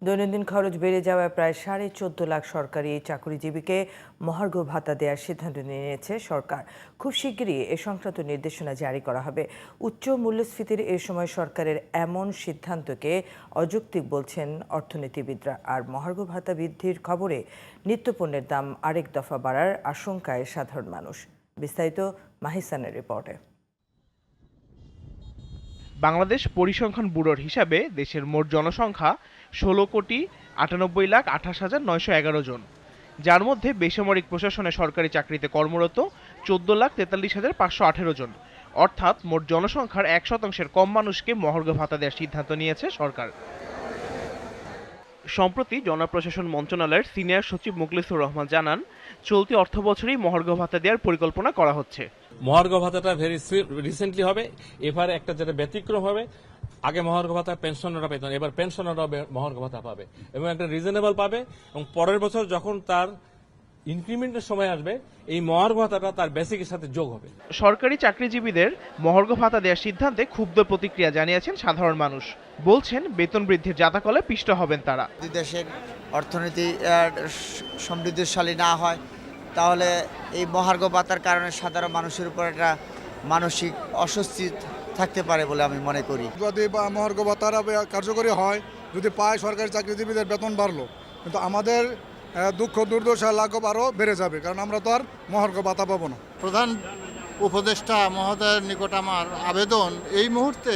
দৈনন্দিন খরচ বেড়ে যাওয়ায় প্রায় 14.5 লাখ সরকারি চাকরিজীবীকে মহার্ঘ ভাতা দেওয়ার সিদ্ধান্ত নিয়েছে সরকার। খুব শিগগিরই এ সংক্রান্ত নির্দেশনা জারি করা হবে। উচ্চ মূল্যস্ফীতির এ সময় সরকারের এমন সিদ্ধান্তকে অযৌক্তিক বলছেন অর্থনীতিবিদরা। আর মহার্ঘ ভাতা বৃদ্ধির খবরে নিত্যপণ্যের দাম আরেক দফা বাড়ার আশঙ্কায় সাধারণ মানুষ। বিস্তারিত মাহিসানের রিপোর্টে। বাংলাদেশ পরিসংখ্যান ব্যুরোর হিসাবে দেশের মোট জনসংখ্যা 16,98,28,911 জন, যার মধ্যে বেসামরিক প্রশাসনে সরকারি চাকরিতে কর্মরত 14,43,518 জন, অর্থাৎ মোট জনসংখ্যার 1% কম মানুষকে মহার্ঘ ভাতা দেওয়ার সিদ্ধান্ত নিয়েছে সরকার। সম্প্রতি জনপ্রশাসন মন্ত্রণালয়ের সিনিয়র সচিব মুখলিসুর রহমান জানান, চলতি অর্থবছরেই মহার্ঘ ভাতা দেওয়ার পরিকল্পনা করা হচ্ছে। মহার্ঘ ভাতাটা ভেরি রিসেন্টলি হবে। এবারে একটা যেটা ব্যতিক্রম হবে, আগে মহার্ঘ ভাতা পেনশনাররা পেতেন, এবার পেনশনাররা মহার্ঘ ভাতা পাবে এবং একটা রিজনেবল পাবে, এবং পরের বছর যখন তার ইনক্রিমেন্টের সময় আসবে এই মহার্ঘ ভাতাটা তার বেসিকের সাথে যোগ হবে। সরকারি চাকরিজীবীদের মহার্ঘ ভাতা দেওয়ার সিদ্ধান্তে ক্ষুব্ধ প্রতিক্রিয়া জানিয়েছেন সাধারণ মানুষ। বলছেন, বেতন বৃদ্ধির জাতাকলে পিষ্ট হবেন তারা। দেশের অর্থনীতি সমৃদ্ধশালী না হয় তাহলে এই মহার্ঘ ভাতার কারণে সাধারণ মানুষের উপর একটা মানসিক অস্বস্তি থাকতে পারে বলে আমি মনে করি। যদি মহার্ঘ ভাতা কার্যকরী হয়, যদি পায় সরকারি চাকরিজীবীদের বেতন বাড়লো, কিন্তু আমাদের দুঃখ দুর্দশা লাঘব আরও বেড়ে যাবে, কারণ আমরা তো আর মহার্ঘ ভাতা পাবো না। প্রধান উপদেষ্টা মহোদয়ের নিকট আমার আবেদন, এই মুহূর্তে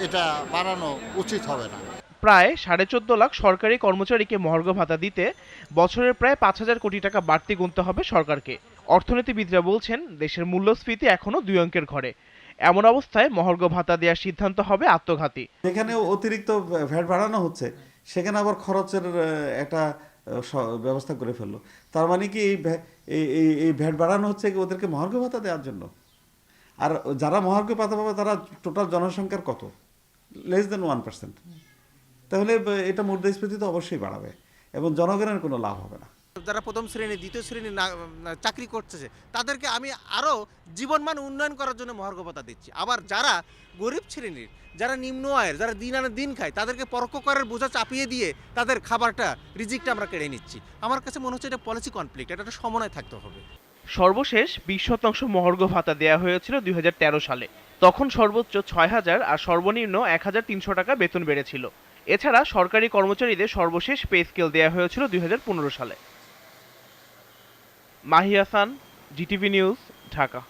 এটা বাড়ানো উচিত হবে না। প্রায় 14.5 লাখ সরকারি কর্মচারীকে মহার্ঘ ভাতা দিতে বছরের প্রায় 5,000 কোটি টাকা বাড়তি গুনতে হবে সরকারকে। অর্থনীতিবিদরা বলছেন, দেশের মূল্যস্ফীতি এখনো 2 অঙ্কের ঘরে। এমন অবস্থায় মহার্ঘ ভাতা দেওয়ার সিদ্ধান্ত হবে আত্মঘাতী। যেখানে অতিরিক্ত ভ্যাট বাড়ানো হচ্ছে, সেখানে আবার খরচের একটা ব্যবস্থা করে ফেললো। তার মানে কি এই ভ্যাট বাড়ানো হচ্ছে কি ওদেরকে মহার্ঘ ভাতা দেওয়ার জন্য? আর যারা মহার্ঘ ভাতা পাবে তারা টোটাল জনসংখ্যার কত? Less than 1%। তাহলে এটা মুদ্রাস্ফীতি তো অবশ্যই বাড়াবে এবং জনগণের কোনো লাভ হবে না। যারা প্রথম শ্রেণী দ্বিতীয় শ্রেণী চাকরি করতেছে তাদেরকে আমি আরও জীবনমান উন্নয়ন করার জন্য মহার্ঘ ভাতা দিচ্ছি। আবার যারা গরিব শ্রেণীর, যারা নিম্ন আয়ের, যারা দিন আনে দিন খায়, তাদেরকে পরোক্ষ করের বোঝা চাপিয়ে দিয়ে তাদের খাবারটা, রিজিকটা আমরা কেড়ে নিচ্ছি। আমার কাছে মনে হচ্ছে এটা পলিসি কনফ্লিক্ট, এটা একটা সমন্বয় থাকতে হবে। সর্বশেষ 20% মহার্ঘ ভাতা দেওয়া হয়েছিল 2013 সালে। তখন সর্বোচ্চ 6,000 আর সর্বনিম্ন 1,300 টাকা বেতন বেড়েছিল। এছাড়া সরকারি কর্মচারীদের সর্বশেষ পে স্কেল দেওয়া হয়েছিল 2015 সালে। Mahi Hasan, GTV news, Dhaka.